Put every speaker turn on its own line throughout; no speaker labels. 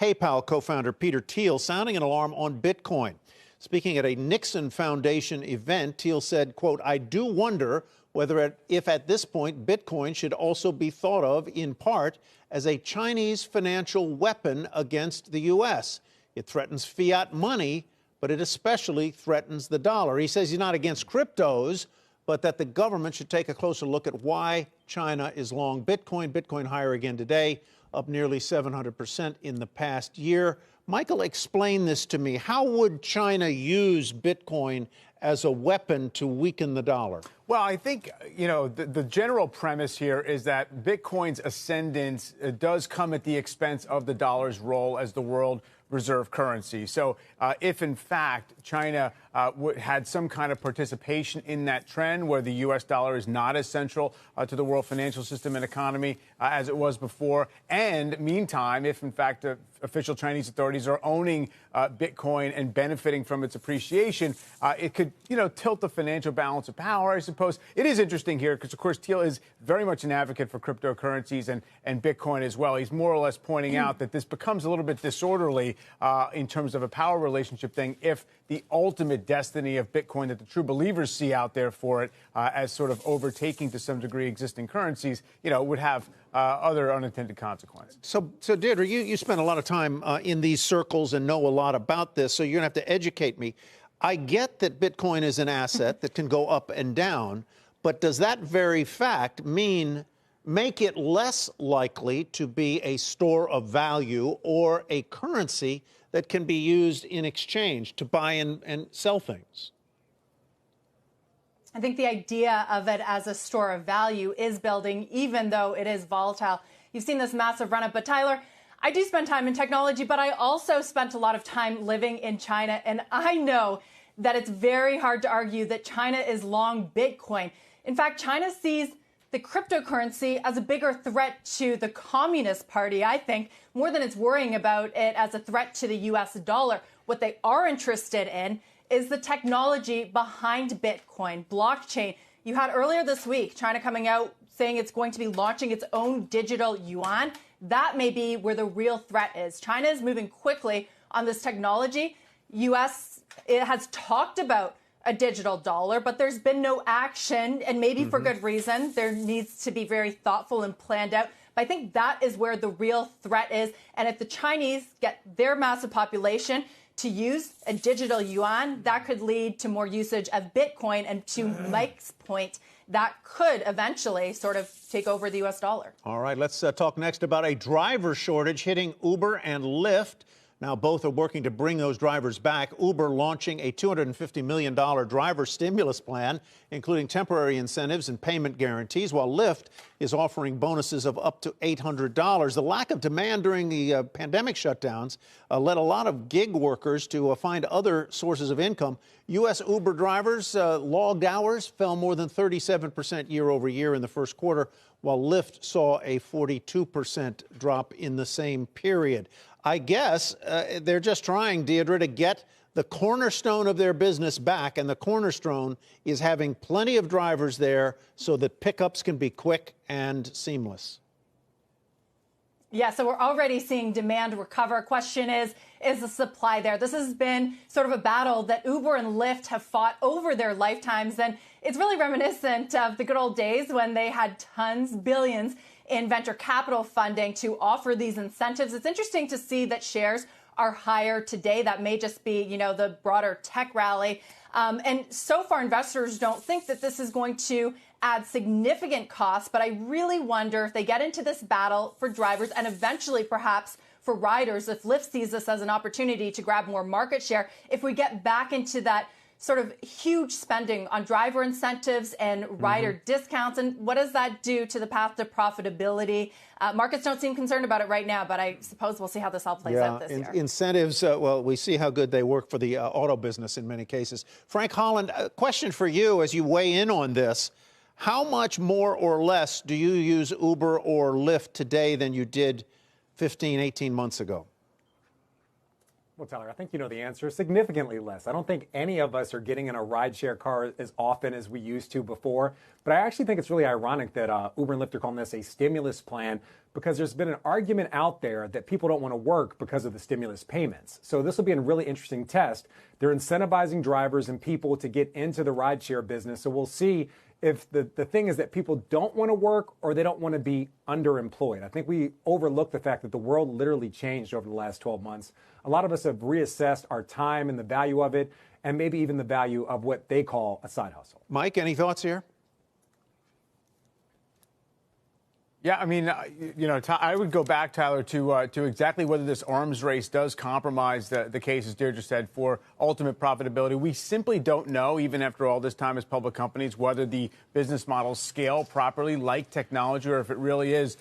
PayPal co-founder Peter Thiel sounding an alarm on Bitcoin. Speaking at a Nixon Foundation event, Thiel said, quote, "I do wonder whether if at this point Bitcoin should also be thought of in part as a Chinese financial weapon against the U.S. It threatens fiat money, but it especially threatens the dollar." He says he's not against cryptos, but that the government should take a closer look at why China is long Bitcoin. Bitcoin higher again today, up nearly 700% in the past year. Michael, explain this to me. How would China use Bitcoin as a weapon to weaken the dollar?
Well, I think, the general premise here is that Bitcoin's ascendance does come at the expense of the dollar's role as the world reserve currency. So if, in fact, China had some kind of participation in that trend where the U.S. dollar is not as central to the world financial system and economy as it was before, and meantime, if, in fact, official Chinese authorities are owning Bitcoin and benefiting from its appreciation, it could, tilt the financial balance of power, I suppose. It is interesting here because, of course, Thiel is very much an advocate for cryptocurrencies and Bitcoin as well. He's more or less pointing out that this becomes a little bit disorderly in terms of a power relationship thing if the ultimate destiny of Bitcoin that the true believers see out there for it as sort of overtaking to some degree existing currencies, would have other unintended consequences.
So Deirdre, you spend a lot of time in these circles and know a lot about this, so you're going to have to educate me. I get that Bitcoin is an asset that can go up and down, but does that very fact make it less likely to be a store of value or a currency that can be used in exchange to buy and sell things?
I think the idea of it as a store of value is building, even though it is volatile. You've seen this massive run-up. But Tyler, I do spend time in technology, but I also spent a lot of time living in China. And I know that it's very hard to argue that China is long Bitcoin. In fact, China sees the cryptocurrency as a bigger threat to the Communist Party, I think, more than it's worrying about it as a threat to the U.S. dollar. What they are interested in is the technology behind Bitcoin, blockchain. You had earlier this week China coming out saying it's going to be launching its own digital yuan. That may be where the real threat is. China is moving quickly on this technology. It has talked about a digital dollar, but there's been no action, and maybe for good reason. There needs to be very thoughtful and planned out. But I think that is where the real threat is. And if the Chinese get their massive population to use a digital yuan, that could lead to more usage of Bitcoin. And to Mike's point, that could eventually sort of take over the U.S. dollar.
All right, let's talk next about a driver shortage hitting Uber and Lyft. Now, both are working to bring those drivers back. Uber launching a $250 million driver stimulus plan, including temporary incentives and payment guarantees, while Lyft is offering bonuses of up to $800. The lack of demand during the pandemic shutdowns led a lot of gig workers to find other sources of income. U.S. Uber drivers' logged hours fell more than 37% year over year in the first quarter, while Lyft saw a 42% drop in the same period. I guess they're just trying, Deirdre, to get the cornerstone of their business back, and the cornerstone is having plenty of drivers there so that pickups can be quick and seamless.
Yeah, so we're already seeing demand recover. Question is the supply there? This has been sort of a battle that Uber and Lyft have fought over their lifetimes, and it's really reminiscent of the good old days when they had tons, billions in venture capital funding to offer these incentives. It's interesting to see that shares are higher today. That may just be, the broader tech rally. And so far, investors don't think that this is going to add significant costs. But I really wonder if they get into this battle for drivers and eventually perhaps for riders, if Lyft sees this as an opportunity to grab more market share, if we get back into that sort of huge spending on driver incentives and rider discounts. And what does that do to the path to profitability? Markets don't seem concerned about it right now, but I suppose we'll see how this all plays out this year.
Incentives, well, we see how good they work for the auto business in many cases. Frank Holland, a question for you as you weigh in on this. How much more or less do you use Uber or Lyft today than you did 15, 18 months ago?
Well, Tyler, I think you know the answer. Significantly less. I don't think any of us are getting in a rideshare car as often as we used to before. But I actually think it's really ironic that Uber and Lyft are calling this a stimulus plan, because there's been an argument out there that people don't want to work because of the stimulus payments. So this will be a really interesting test. They're incentivizing drivers and people to get into the rideshare business. So we'll see if the thing is that people don't want to work or they don't want to be underemployed. I think we overlook the fact that the world literally changed over the last 12 months. A lot of us have reassessed our time and the value of it, and maybe even the value of what they call a side hustle.
Mike, any thoughts here?
Yeah, I mean, I would go back, Tyler, to exactly whether this arms race does compromise the case, as Deirdre said, for ultimate profitability. We simply don't know, even after all this time as public companies, whether the business models scale properly like technology, or if it really is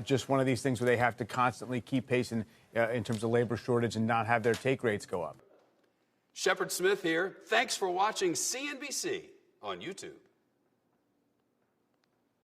just one of these things where they have to constantly keep pace in terms of labor shortage and not have their take rates go up.
Shepard Smith here. Thanks for watching CNBC on YouTube.